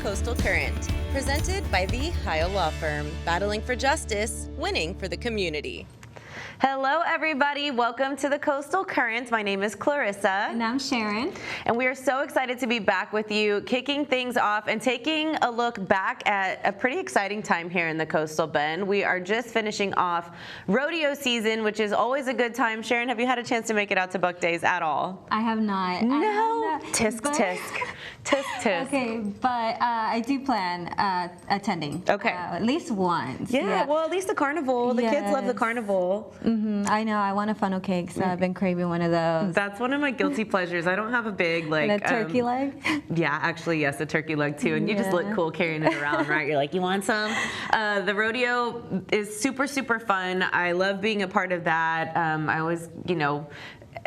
Coastal Current, presented by the Heil Law Firm, battling for justice, winning for the community. Hello, everybody. Welcome to the Coastal Current. My name is Clarissa. And I'm Sharon. And we are so excited to be back with you, kicking things off and taking a look back at a pretty exciting time here in the Coastal Bend. We are just finishing off rodeo season, which is always a good time. Sharon, have you had a chance to make it out to Buck Days at all? I have not. No. Tisk, tisk. Tisk, tisk. Okay, but I do plan attending. Okay. At least once. Yeah, well, at least the carnival. The kids love the Yes. carnival. I know. I want a funnel cake, so I've been craving one of those. That's one of my guilty pleasures. I don't have a big, like... And a turkey leg? Yeah, actually, yes, a turkey leg, too. And you just look cool carrying it around, right? You're like, you want some? The rodeo is super, super fun. I love being a part of that. I always,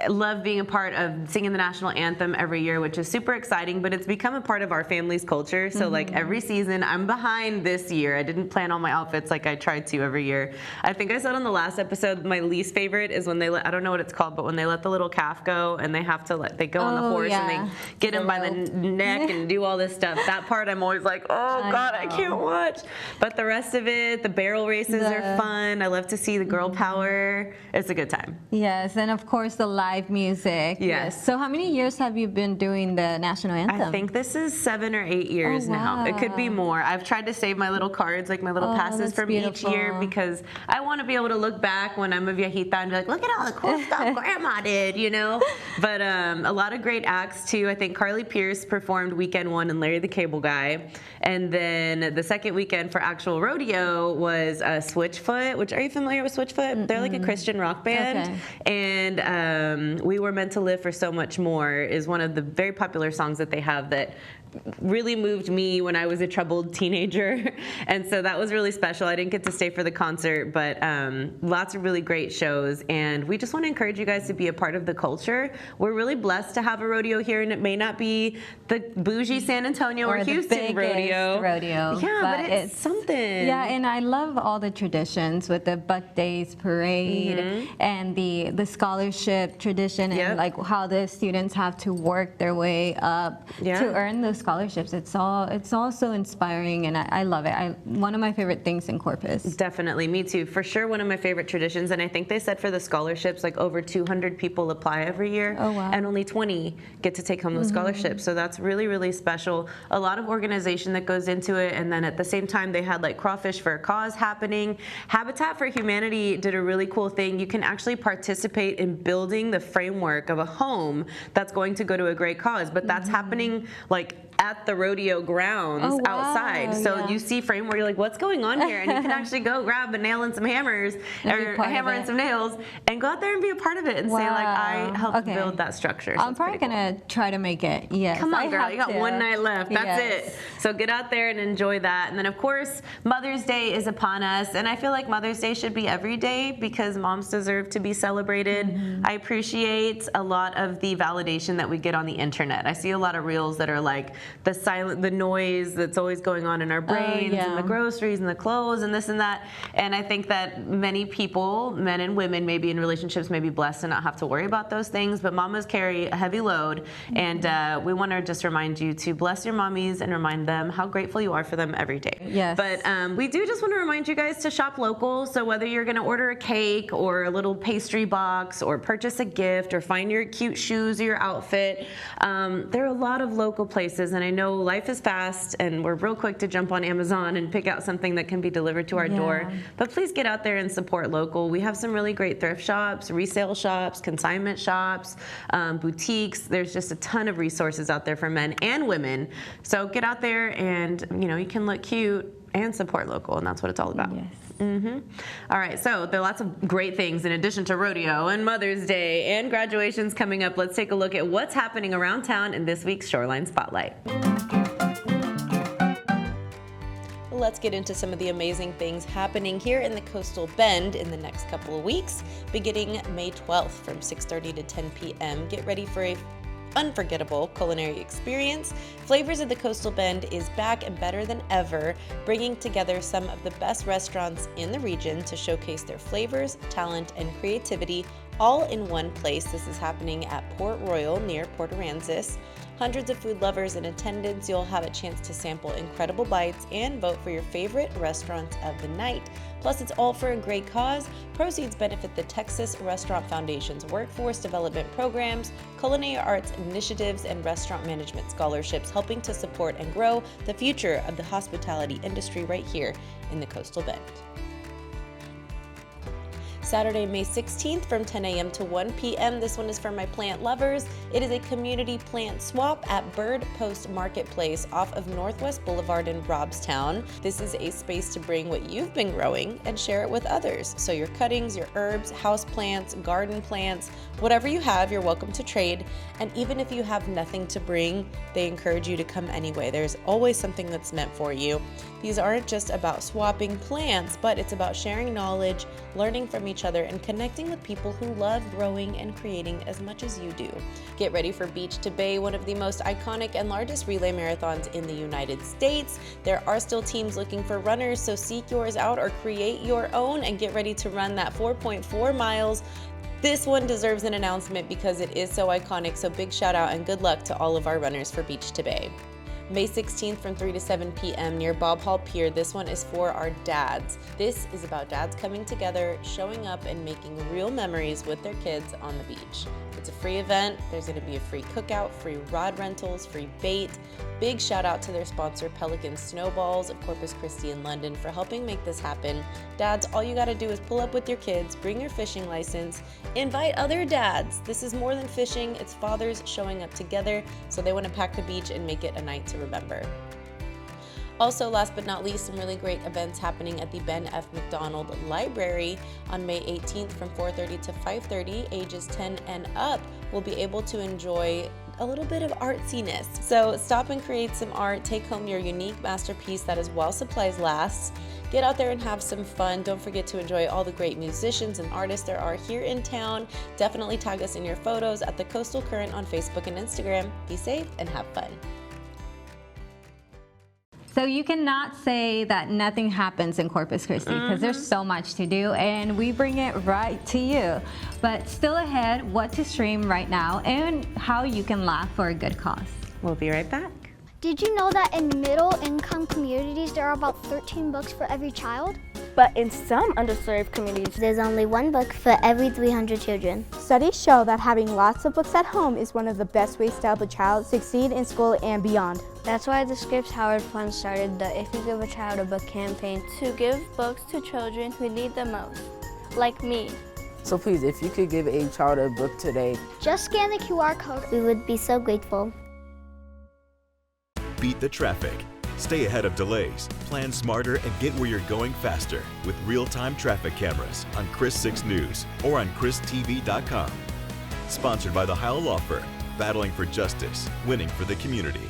love being a part of singing the national anthem every year, which is super exciting, but it's become a part of our family's culture. So like every season, I'm behind this year. I didn't plan all my outfits like I tried to every year. I think I said on the last episode, my least favorite is when they let, I don't know what it's called, but when they let the little calf go and they have to they go on the horse and they get him by the neck and do all this stuff. That part I'm always like, oh God, I can't watch. But the rest of it, the barrel races are fun. I love to see the girl power. It's a good time. Yes, and of course the live music. Yes. So how many years have you been doing the national anthem? I think this is 7 or 8 years now. It could be more. I've tried to save my little cards, like my little passes from each year, because I want to be able to look back when I'm a viejita and be like, look at all the cool stuff Grandma did, But a lot of great acts too. I think Carly Pierce performed weekend one and Larry the Cable Guy. And then the second weekend for actual rodeo was Switchfoot, which, are you familiar with Switchfoot? They're like a Christian rock band. Okay. And We Were Meant to Live for So Much More is one of the very popular songs that they have that really moved me when I was a troubled teenager. And so that was really special. I didn't get to stay for the concert, but lots of really great shows. And we just want to encourage you guys to be a part of the culture. We're really blessed to have a rodeo here, and it may not be the bougie San Antonio or Houston rodeo. Yeah, but it's something. Yeah, and I love all the traditions with the Buck Days parade and the scholarship tradition and like how the students have to work their way up to earn those scholarships. It's all so inspiring, and I love it. One of my favorite things in Corpus. Definitely, me too. For sure, one of my favorite traditions. And I think they said for the scholarships, like over 200 people apply every year, and only 20 get to take home those scholarships. So that's really, really special. A lot of organization that goes into it. And then at the same time, they had like Crawfish for a Cause happening. Habitat for Humanity did a really cool thing. You can actually participate in building the framework of a home that's going to go to a great cause, but that's happening like at the rodeo grounds outside. So you see framework, you're like, what's going on here? And you can actually go grab a nail and some hammers, or a hammer and some nails, and go out there and be a part of it and say, like, I helped build that structure. So I'm probably going to try to make it. Yes. Come on, girl. You got one night left. That's it. So get out there and enjoy that. And then, of course, Mother's Day is upon us. And I feel like Mother's Day should be every day because moms deserve to be celebrated. I appreciate a lot of the validation that we get on the internet. I see a lot of reels that are like, the noise that's always going on in our brains and the groceries and the clothes and this and that. And I think that many people, men and women, maybe in relationships, may be blessed to not have to worry about those things, but mamas carry a heavy load. And we want to just remind you to bless your mommies and remind them how grateful you are for them every day. Yes. But we do just want to remind you guys to shop local. So whether you're going to order a cake or a little pastry box or purchase a gift or find your cute shoes or your outfit, there are a lot of local places. And I know life is fast and we're real quick to jump on Amazon and pick out something that can be delivered to our door. But please get out there and support local. We have some really great thrift shops, resale shops, consignment shops, boutiques. There's just a ton of resources out there for men and women. So get out there and, you can look cute and support local, and that's what it's all about. Yes. All right, so there are lots of great things in addition to rodeo and Mother's Day and graduations coming up. Let's take a look at what's happening around town in this week's Shoreline Spotlight. Let's get into some of the amazing things happening here in the Coastal Bend in the next couple of weeks, beginning May 12th from 6:30 to 10 p.m. Get ready for a unforgettable culinary experience. Flavors of the Coastal Bend is back and better than ever, bringing together some of the best restaurants in the region to showcase their flavors, talent, and creativity all in one place. This is happening at Port Royal near Port Aransas. hundreds of food lovers in attendance. You'll have a chance to sample incredible bites and vote for your favorite restaurants of the night. Plus, it's all for a great cause. Proceeds benefit the Texas Restaurant Foundation's workforce development programs, culinary arts initiatives, and restaurant management scholarships, helping to support and grow the future of the hospitality industry right here in the Coastal Bend. Saturday, May 16th from 10 a.m. to 1 p.m. This one is for my plant lovers. It is a community plant swap at Bird Post Marketplace off of Northwest Boulevard in Robstown. This is a space to bring what you've been growing and share it with others. So your cuttings, your herbs, house plants, garden plants, whatever you have, you're welcome to trade. And even if you have nothing to bring, they encourage you to come anyway. There's always something that's meant for you. These aren't just about swapping plants, but it's about sharing knowledge, learning from each other, and connecting with people who love growing and creating as much as you do. Get ready for Beach to Bay, one of the most iconic and largest relay marathons in the United States. There are still teams looking for runners, so seek yours out or create your own and get ready to run that 4.4 miles. This one deserves an announcement because it is so iconic, so big shout out and good luck to all of our runners for Beach to Bay. May 16th from 3 to 7 p.m. near Bob Hall Pier. This one is for our dads. This is about dads coming together, showing up, and making real memories with their kids on the beach. It's a free event. There's going to be a free cookout, free rod rentals, free bait. Big shout out to their sponsor, Pelican Snowballs of Corpus Christi in London, for helping make this happen. Dads, all you got to do is pull up with your kids, bring your fishing license, invite other dads. This is more than fishing. It's fathers showing up together, so they want to pack the beach and make it a night to remember. Also, last but not least, some really great events happening at the Ben F. McDonald Library on May 18th from 4:30 to 5:30. Ages 10 and up will be able to enjoy a little bit of artsiness. So stop and create some art, take home your unique masterpiece that is while supplies last. Get out there and have some fun. Don't forget to enjoy all the great musicians and artists there are here in town. Definitely tag us in your photos at the Coastal Current on Facebook and Instagram. Be safe and have fun. So you cannot say that nothing happens in Corpus Christi because there's so much to do and we bring it right to you. But still ahead, what to stream right now and how you can laugh for a good cause. We'll be right back. Did you know that in middle-income communities there are about 13 books for every child? But in some underserved communities, There's only one book for every 300 children. studies show that having lots of books at home is one of the best ways to help a child succeed in school and beyond. That's why the Scripps Howard Fund started the If You Give a Child a Book campaign to give books to children who need them most, like me. So please, if you could give a child a book today. Just scan the QR code. We would be so grateful. Beat the traffic. Stay ahead of delays, plan smarter, and get where you're going faster with real-time traffic cameras on Chris 6 News or on ChrisTV.com. Sponsored by the Heil Law Firm, battling for justice, winning for the community.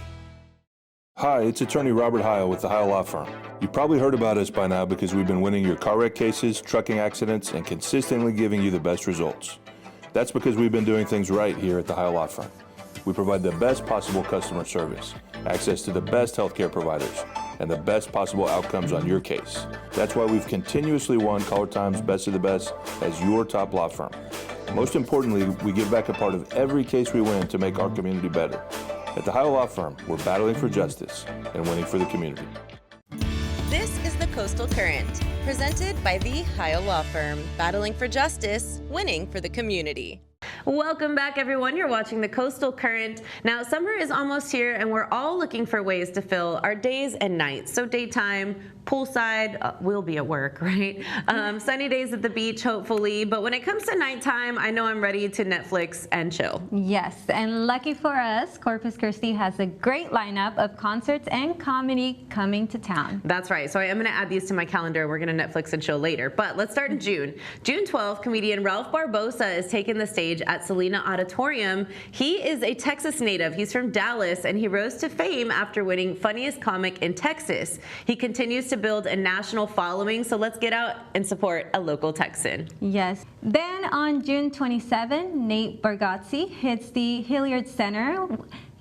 Hi, it's attorney Robert Heil with the Heil Law Firm. You've probably heard about us by now because we've been winning your car wreck cases, trucking accidents, and consistently giving you the best results. That's because we've been doing things right here at the Heil Law Firm. We provide the best possible customer service, access to the best healthcare providers, and the best possible outcomes on your case. That's why we've continuously won Caller Time's Best of the Best as your top law firm. Most importantly, we give back a part of every case we win to make our community better. At the Heil Law Firm, we're battling for justice and winning for the community. This is the Coastal Current, presented by the Heil Law Firm, battling for justice, winning for the community. Welcome back, everyone. You're watching the Coastal Current. Now, summer is almost here, and we're all looking for ways to fill our days and nights. So daytime, poolside, we'll be at work, right? Sunny days at the beach, hopefully. But when it comes to nighttime, I know I'm ready to Netflix and chill. Yes, and lucky for us, Corpus Christi has a great lineup of concerts and comedy coming to town. That's right. So I am going to add these to my calendar. We're going to Netflix and chill later. But let's start in June. June 12th, comedian Ralph Barbosa is taking the stage at Selena Auditorium. He is a Texas native. He's from Dallas, and he rose to fame after winning Funniest Comic in Texas. He continues to build a national following, so let's get out and support a local Texan. Yes. Then on June 27, Nate Bargatze hits the Hilliard Center.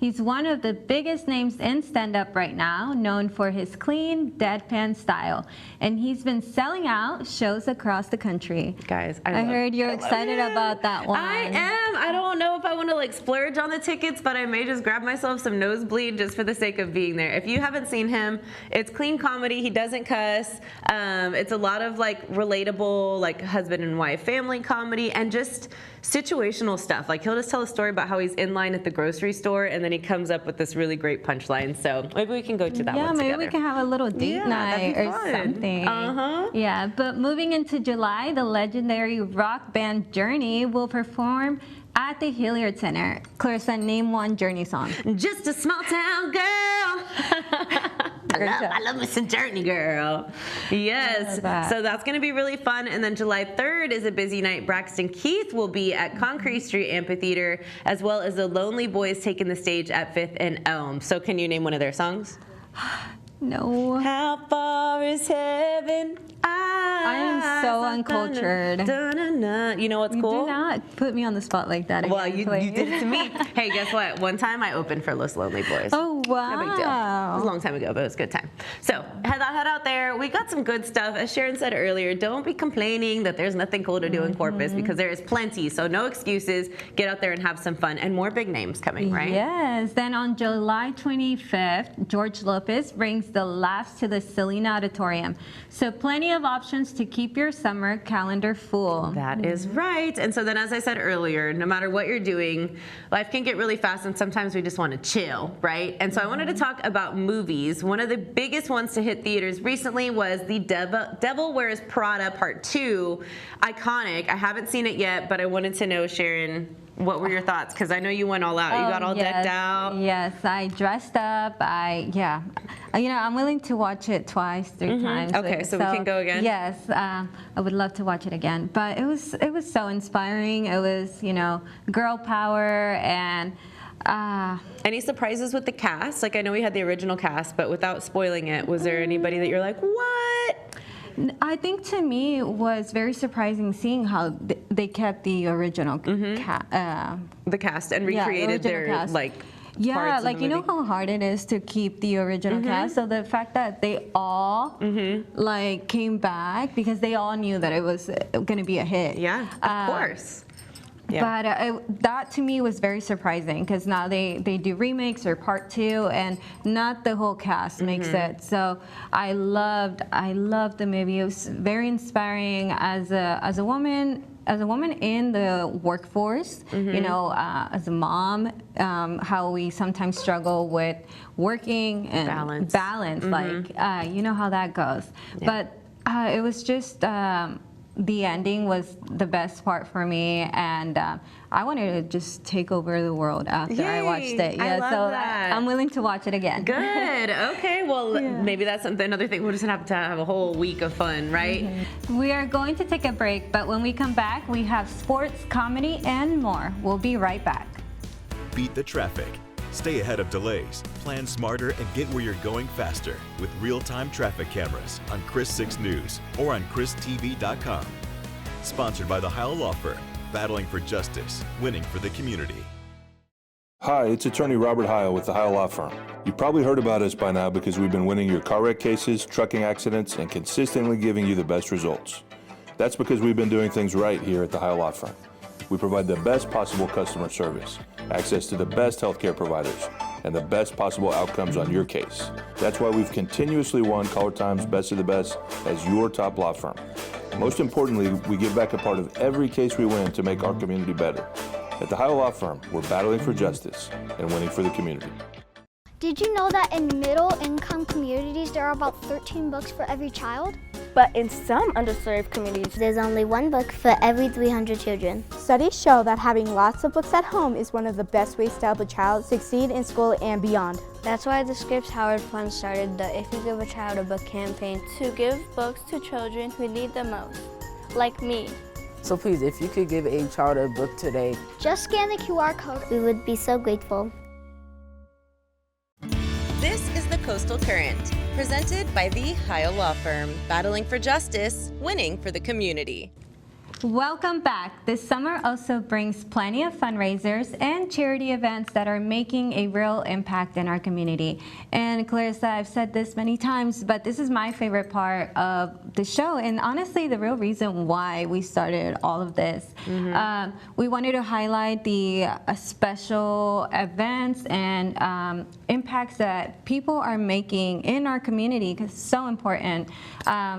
He's one of the biggest names in stand-up right now, known for his clean, deadpan style. And he's been selling out shows across the country. Guys, I heard you're excited about that one. I am. I don't know if I want to like splurge on the tickets, but I may just grab myself some nosebleed just for the sake of being there. If you haven't seen him, it's clean comedy. He doesn't cuss. It's a lot of like relatable, like husband and wife family comedy and just situational stuff. Like he'll just tell a story about how he's in line at the grocery store and then he comes up with this really great punchline. So maybe we can go to that one together. Yeah, maybe we can have a little date night or something. Yeah, but moving into July, the legendary rock band Journey will perform at the Hilliard Center. Clarissa, name one Journey song. Just a small town girl. I love me some Journey, girl. Yes. So that's going to be really fun. And then July 3rd is a busy night. Braxton Keith will be at Concrete Street Amphitheater, as well as the Lonely Boys taking the stage at 5th and Elm. So can you name one of their songs? No. How far is heaven? I am so uncultured. You know what's cool? Do not put me on the spot like that again. Well, you did it to me. Hey, guess what? One time I opened for Los Lonely Boys. Oh, wow. No big deal. It was a long time ago, but it was a good time. So head out there. We got some good stuff. As Sharon said earlier, don't be complaining that there's nothing cool to do in Corpus because there is plenty. So no excuses. Get out there and have some fun. And more big names coming, right? Yes. Then on July 25th, George Lopez brings the laughs to the Selena Auditorium. So plenty of options to keep your summer calendar full. That is right. And so then, as I said earlier, no matter what you're doing, life can get really fast and sometimes we just want to chill, right? And so I wanted to talk about movies. One of the biggest ones to hit theaters recently was The Devil Wears Prada Part 2. Iconic. I haven't seen it yet, but I wanted to know, Sharon, what were your thoughts? Because I know you went all out. You got all decked out. Yes, I dressed up. I'm willing to watch it twice, 3 times. Okay, so we can go again? Yes, I would love to watch it again. But it was so inspiring. It was, girl power and... Any surprises with the cast? Like, I know we had the original cast, but without spoiling it, was there anybody that you're like, what? I think to me it was very surprising seeing how they kept the original the cast and recreated their cast. Parts like of the movie. how hard it is to keep the original cast. So the fact that they all came back because they all knew that it was going to be a hit. Yeah, of course. Yeah. But that to me was very surprising because now they do remakes or part 2 and not the whole cast makes it. So I loved the movie. It was very inspiring as a woman in the workforce, as a mom, how we sometimes struggle with working and balance you know how that goes. Yeah. But it was just the ending was the best part for me, and I wanted to just take over the world after I watched it. Yeah, I love that. I'm willing to watch it again. Good. Okay. Well, maybe that's another thing. We'll just have to have a whole week of fun, right? We are going to take a break, but when we come back, we have sports, comedy, and more. We'll be right back. Beat the traffic. Stay ahead of delays, plan smarter, and get where you're going faster with real-time traffic cameras on Chris 6 News or on ChrisTV.com. Sponsored by the Heil Law Firm, battling for justice, winning for the community. Hi, it's attorney Robert Heil with the Heil Law Firm. You've probably heard about us by now because we've been winning your car wreck cases, trucking accidents, and consistently giving you the best results. That's because we've been doing things right here at the Heil Law Firm. We provide the best possible customer service, access to the best healthcare providers, and the best possible outcomes on your case. That's why we've continuously won Caller Time's Best of the Best as your top law firm. Most importantly, we give back a part of every case we win to make our community better. At the Heil Law Firm, we're battling for justice and winning for the community. Did you know that in middle-income communities, there are about 13 books for every child? But in some underserved communities, there's only 1 book for every 300 children. Studies show that having lots of books at home is one of the best ways to help a child succeed in school and beyond. That's why the Scripps Howard Fund started the If You Give a Child a Book campaign to give books to children who need them most, like me. So please, if you could give a child a book today, just scan the QR code. We would be so grateful. This is the Coastal Current, presented by the Heil Law Firm, battling for justice, winning for the community. Welcome back. This summer also brings plenty of fundraisers and charity events that are making a real impact in our community. And Clarissa, I've said this many times, but this is my favorite part of the show, and honestly the real reason why we started all of this. We wanted to highlight the special events and impacts that people are making in our community, because it's so important.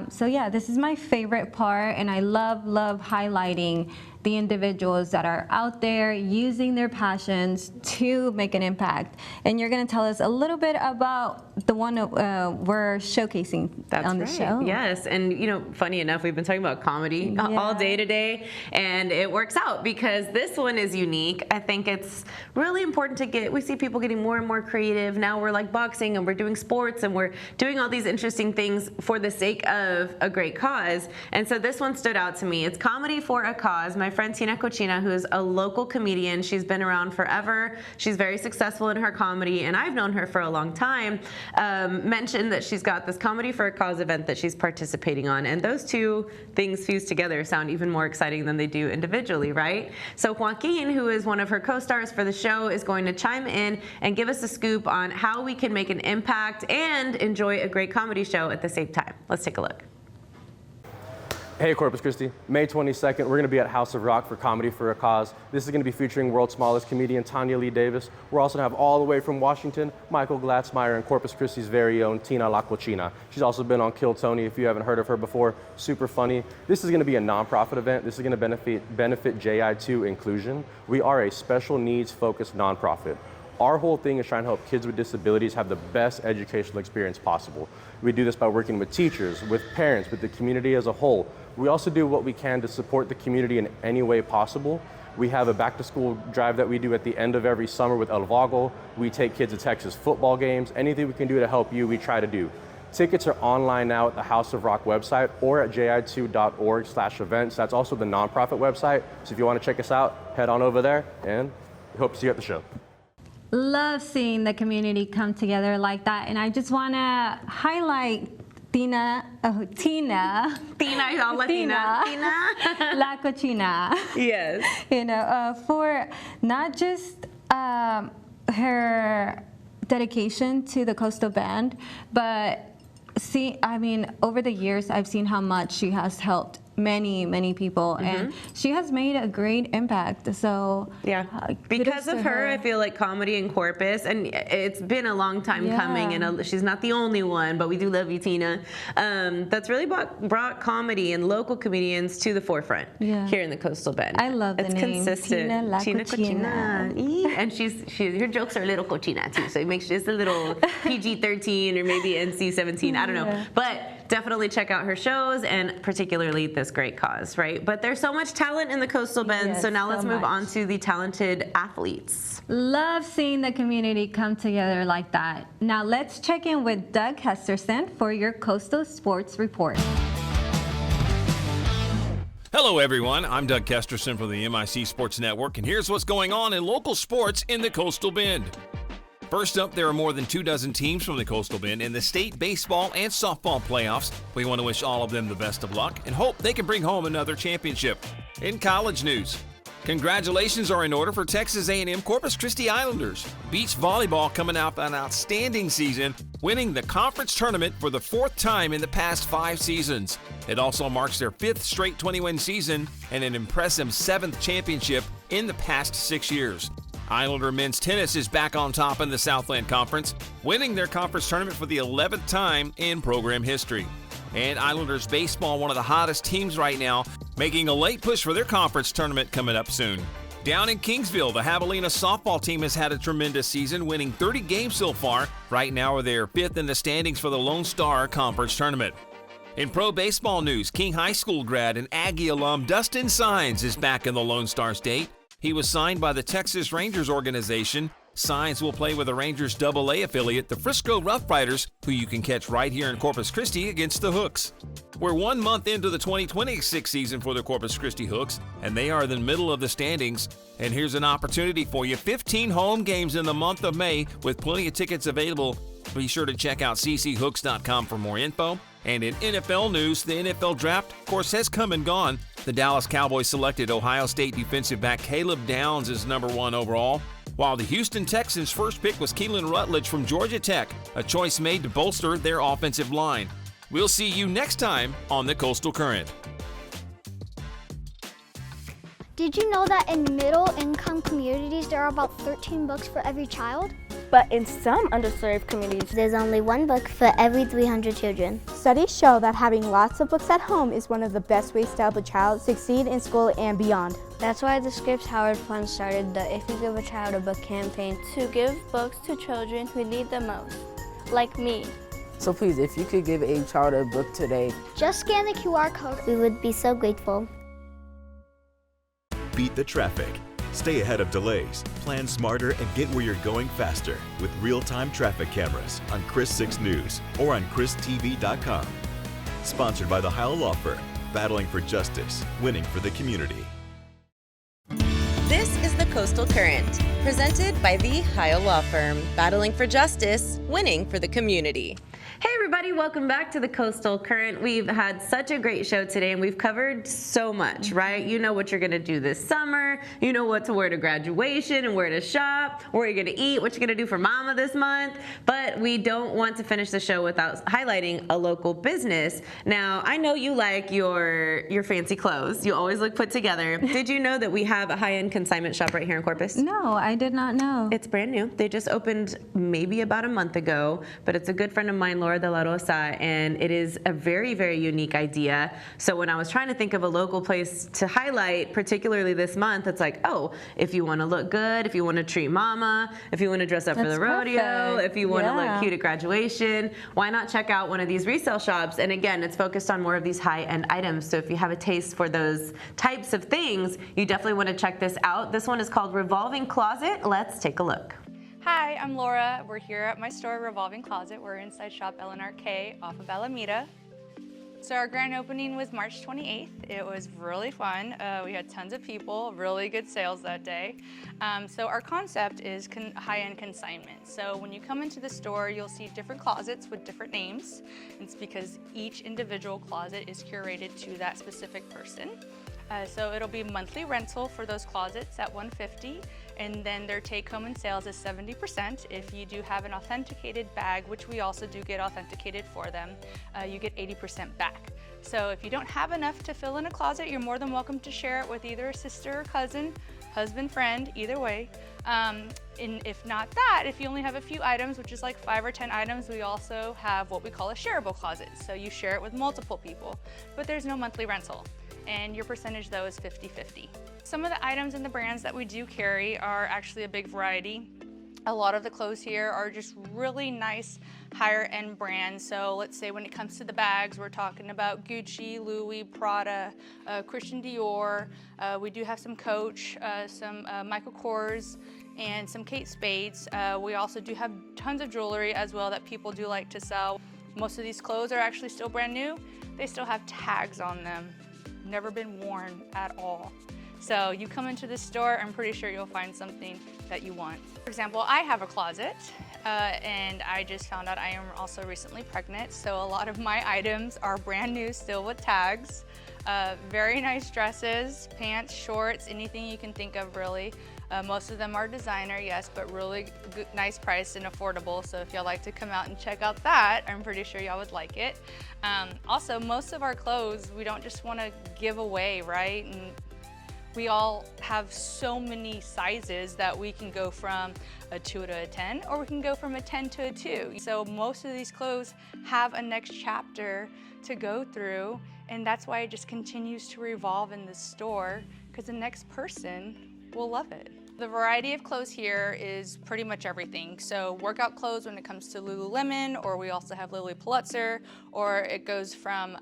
So yeah, this is my favorite part, and I love highlighting the individuals that are out there using their passions to make an impact. And you're going to tell us a little bit about the one we're showcasing on the show. Yes, and you know, funny enough, we've been talking about comedy all day today, and it works out because this one is unique. I think it's really important to we see people getting more and more creative. Now we're like boxing, and we're doing sports, and we're doing all these interesting things for the sake of a great cause. And so this one stood out to me. It's Comedy for a Cause. My friend Tina Cochina, who is a local comedian, she's been around forever. She's very successful in her comedy, and I've known her for a long time, mentioned that she's got this Comedy for a Cause event that she's participating on. And those two things fused together sound even more exciting than they do individually, right? So Joaquin, who is one of her co-stars for the show, is going to chime in and give us a scoop on how we can make an impact and enjoy a great comedy show at the same time. Let's take a look. Hey Corpus Christi, May 22nd, we're going to be at House of Rock for Comedy for a Cause. This is going to be featuring world's smallest comedian Tanya Lee Davis. We're also going to have all the way from Washington, Michael Glatzmeyer, and Corpus Christi's very own Tina La Cochina. She's also been on Kill Tony if you haven't heard of her before. Super funny. This is going to be a nonprofit event. This is going to benefit JI2 Inclusion. We are a special needs focused nonprofit. Our whole thing is trying to help kids with disabilities have the best educational experience possible. We do this by working with teachers, with parents, with the community as a whole. We also do what we can to support the community in any way possible. We have a back to school drive that we do at the end of every summer with El Vogel. We take kids to Texas football games. Anything we can do to help you, we try to do. Tickets are online now at the House of Rock website or at ji2.org/events. That's also the nonprofit website. So if you want to check us out, head on over there, and we hope to see you at the show. Love seeing the community come together like that, and I just want to highlight Tina La Cochina. Yes. You know, for not just her dedication to the Coastal Band, but over the years, I've seen how much she has helped many people, and she has made a great impact. So yeah, because of her, I feel like comedy in Corpus, and it's been a long time coming, and she's not the only one, but we do love you, Tina. That's really brought comedy and local comedians to the forefront here in the Coastal Bend. I love the name. Consistent. Tina Cochina. And her jokes are a little cochina too, so it makes just a little PG-13 or maybe NC-17. I don't know, but definitely check out her shows, and particularly this great cause, right? But there's so much talent in the Coastal Bend, so now let's move on to the talented athletes. Love seeing the community come together like that. Now let's check in with Doug Hesterson for your Coastal Sports Report. Hello everyone, I'm Doug Kesterson from the MIC Sports Network, and here's what's going on in local sports in the Coastal Bend. First up, there are more than 24 teams from the Coastal Bend in the state baseball and softball playoffs. We want to wish all of them the best of luck and hope they can bring home another championship. In college news, congratulations are in order for Texas A&M Corpus Christi Islanders. Beach volleyball coming out an outstanding season, winning the conference tournament for the 4th time in the past 5 seasons. It also marks their 5th straight 20-win season and an impressive 7th championship in the past 6 years. Islander men's tennis is back on top in the Southland Conference, winning their conference tournament for the 11th time in program history. And Islanders baseball, one of the hottest teams right now, making a late push for their conference tournament coming up soon. Down in Kingsville, the Javelina softball team has had a tremendous season, winning 30 games so far. Right now they're 5th in the standings for the Lone Star Conference tournament. In pro baseball news, King High School grad and Aggie alum Dustin Sines is back in the Lone Star State. He was signed by the Texas Rangers organization. Sines will play with the Rangers AA affiliate, the Frisco Rough Riders, who you can catch right here in Corpus Christi against the Hooks. We're 1 month into the 2026 season for the Corpus Christi Hooks, and they are in the middle of the standings. And here's an opportunity for you. 15 home games in the month of May with plenty of tickets available. Be sure to check out cchooks.com for more info. And in NFL news, the NFL draft, of course, has come and gone. The Dallas Cowboys selected Ohio State defensive back Caleb Downs as #1 overall, while the Houston Texans' first pick was Keelan Rutledge from Georgia Tech, a choice made to bolster their offensive line. We'll see you next time on the Coastal Current. Did you know that in middle-income communities, there are about 13 books for every child? But in some underserved communities, There's only one book for every 300 children. Studies show that having lots of books at home is one of the best ways to help a child succeed in school and beyond. that's why the Scripps Howard Fund started the If You Give a Child a Book campaign to give books to children who need them most, like me. So please, if you could give a child a book today, Just scan the QR code. We would be so grateful. Beat the traffic. Stay ahead of delays, plan smarter, and get where you're going faster with real-time traffic cameras on Chris 6 News or on ChrisTV.com. Sponsored by the Heil Law Firm, battling for justice, winning for the community. This is the Coastal Current, presented by the Heil Law Firm, battling for justice, winning for the community. Hey everybody, welcome back to the Coastal Current. We've had such a great show today and we've covered so much, right? You know what you're gonna do this summer, you know what to wear to graduation and where to shop, where you're gonna eat, what you're gonna do for mama this month, but we don't want to finish the show without highlighting a local business. Now, I know you like your fancy clothes. You always look put together. Did you know that we have a high-end consignment shop right here in Corpus? No, I did not know. It's brand new. They just opened maybe about a month ago, but it's a good friend of mine, Laura De La Rosa, and it is a very, very unique idea. So when I was trying to think of a local place to highlight, particularly this month, it's like, oh, if you want to look good, if you want to treat mama, if you want to dress up for the rodeo, if you want to look cute at graduation, why not check out one of these resale shops? And again, it's focused on more of these high-end items. So if you have a taste for those types of things, you definitely want to check this out. This one is called Revolving Closet. Let's take a look. Hi, I'm Laura. We're here at my store, Revolving Closet. We're inside shop Eleanor K off of Alameda. So our grand opening was March 28th. It was really fun. We had tons of people, really good sales that day. So our concept is high-end consignment. So when you come into the store, you'll see different closets with different names. It's because each individual closet is curated to that specific person. So it'll be monthly rental for those closets at $150, and then their take-home in sales is 70%. If you do have an authenticated bag, which we also do get authenticated for them, you get 80% back. So if you don't have enough to fill in a closet, you're more than welcome to share it with either a sister or cousin, husband, friend, either way. And if not that, if you only have a few items, which is like 5 or 10 items, we also have what we call a shareable closet. So you share it with multiple people, but there's no monthly rental. And your percentage though is 50-50. Some of the items and the brands that we do carry are actually a big variety. A lot of the clothes here are just really nice higher end brands. So let's say when it comes to the bags, we're talking about Gucci, Louis, Prada, Christian Dior. We do have some Coach, some Michael Kors, and some Kate Spades. We also do have tons of jewelry as well that people do like to sell. Most of these clothes are actually still brand new. They still have tags on them. Never been worn at all. So you come into the store, I'm pretty sure you'll find something that you want. For example, I have a closet and I just found out I am also recently pregnant. So a lot of my items are brand new, still with tags. Very nice dresses, pants, shorts, anything you can think of really. Most of them are designer, yes, but really good, nice price and affordable. So if y'all like to come out and check out that, I'm pretty sure y'all would like it. Also, most of our clothes, we don't just want to give away, right? And we all have so many sizes that we can go from a 2 to a 10, or we can go from a 10 to a 2. So most of these clothes have a next chapter to go through, and that's why it just continues to revolve in the store, because the next person will love it. The variety of clothes here is pretty much everything. So workout clothes when it comes to Lululemon, or we also have Lilly Pulitzer, or it goes from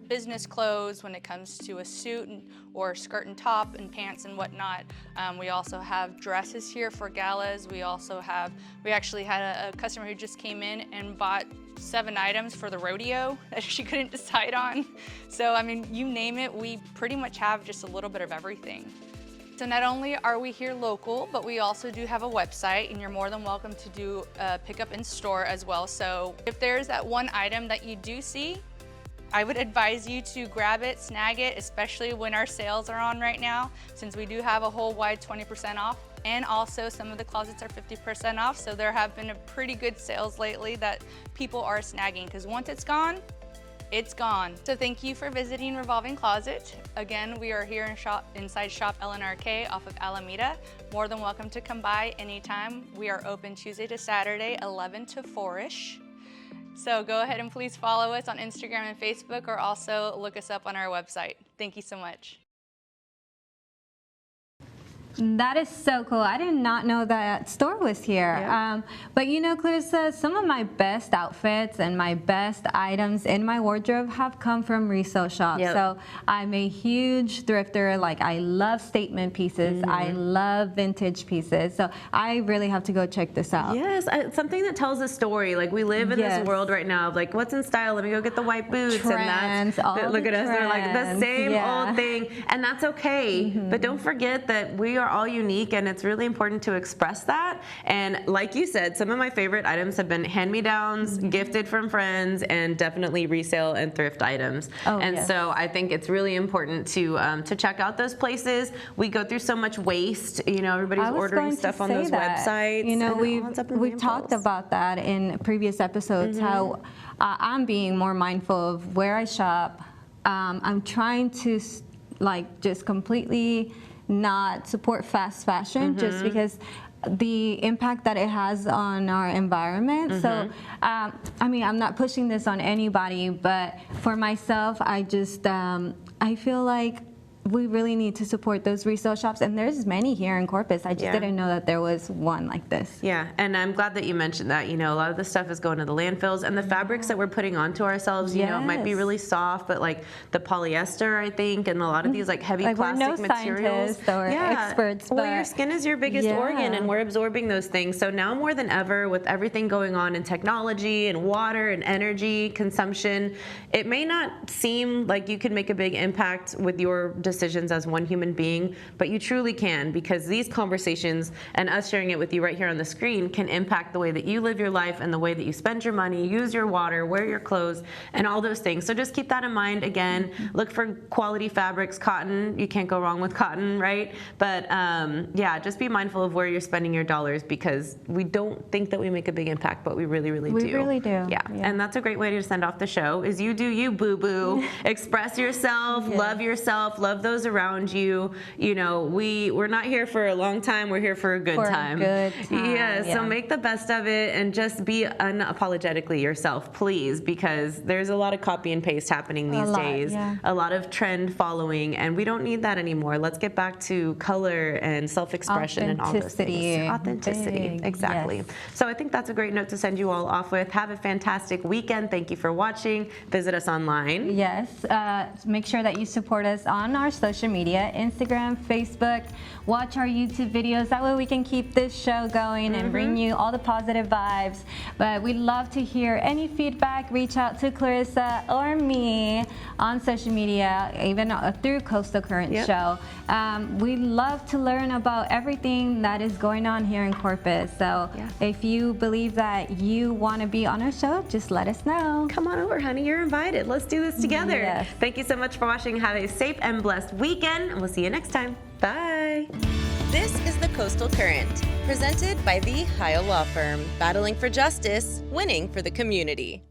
business clothes when it comes to a suit or skirt and top and pants and whatnot. We also have dresses here for galas. We actually had a customer who just came in and bought 7 items for the rodeo that she couldn't decide on. So I mean, you name it, we pretty much have just a little bit of everything. So not only are we here local, but we also do have a website, and you're more than welcome to do pick up in store as well. So if there's that one item that you do see, I would advise you to grab it, snag it, especially when our sales are on right now, since we do have a whole wide 20% off. And also some of the closets are 50% off, so there have been a pretty good sales lately that people are snagging, because once it's gone, it's gone. So thank you for visiting Revolving Closet. Again, we are here inside shop LNRK off of Alameda. More than welcome to come by anytime. We are open Tuesday to Saturday, 11 to 4-ish. So go ahead and please follow us on Instagram and Facebook, or also look us up on our website. Thank you so much. That is so cool. I did not know that store was here. Yeah. But you know, Clarissa, some of my best outfits and my best items in my wardrobe have come from resale shops. Yep. So I'm a huge thrifter. Like, I love statement pieces. I love vintage pieces. So I really have to go check this out. Yes, something that tells a story. Like, we live in this world right now of like, what's in style? Let me go get the white boots. Trends, and all look the at us, they're like the same yeah. old thing. And that's okay. But don't forget that we are all unique, and it's really important to express that. And like you said, some of my favorite items have been hand-me-downs, gifted from friends, and definitely resale and thrift items. So I think it's really important to check out those places. We go through so much waste. You know, everybody's ordering stuff on those websites. You know, we've talked about that in previous episodes, how I'm being more mindful of where I shop. I'm trying to just completely not support fast fashion just because the impact that it has on our environment. So, I mean, I'm not pushing this on anybody, but for myself, I just, I feel like we really need to support those resale shops, and there's many here in Corpus. I just didn't know that there was one like this. Yeah, and I'm glad that you mentioned that. You know, a lot of the stuff is going to the landfills, and the fabrics that we're putting onto ourselves, you know, it might be really soft, but like the polyester, I think, and a lot of these like heavy plastic materials. Or experts, well, your skin is your biggest organ, and we're absorbing those things. So now more than ever, with everything going on in technology and water and energy consumption, it may not seem like you can make a big impact with your decisions as one human being, but you truly can, because these conversations and us sharing it with you right here on the screen can impact the way that you live your life and the way that you spend your money, use your water, wear your clothes, and all those things. So just keep that in mind. Again, look for quality fabrics. Cotton, you can't go wrong with cotton, right? But yeah, just be mindful of where you're spending your dollars, because we don't think that we make a big impact, but we really, really do. We really do. Yeah, and that's a great way to send off the show, is you do you, boo-boo. Express yourself, love yourself, love those around you. You know, we're not here for a long time, we're here for a good time. Yeah, so make the best of it and just be unapologetically yourself, please, because there's a lot of copy and paste happening these days. A lot of trend following, and we don't need that anymore. Let's get back to color and self-expression and all those things. Authenticity, exactly. So I think that's a great note to send you all off with. Have a fantastic weekend. Thank you for watching. Visit us online. Yes, make sure that you support us on our social media, Instagram, Facebook. Watch our YouTube videos. That way we can keep this show going and bring you all the positive vibes. But we'd love to hear any feedback. Reach out to Clarissa or me on social media, even through Coastal Current Show. We love to learn about everything that is going on here in Corpus. So if you believe that you want to be on our show, just let us know. Come on over, honey. You're invited. Let's do this together. Thank you so much for watching. Have a safe and blessed weekend, and we'll see you next time. Bye. This is the Coastal Current, presented by the Heil Law Firm, battling for justice, winning for the community.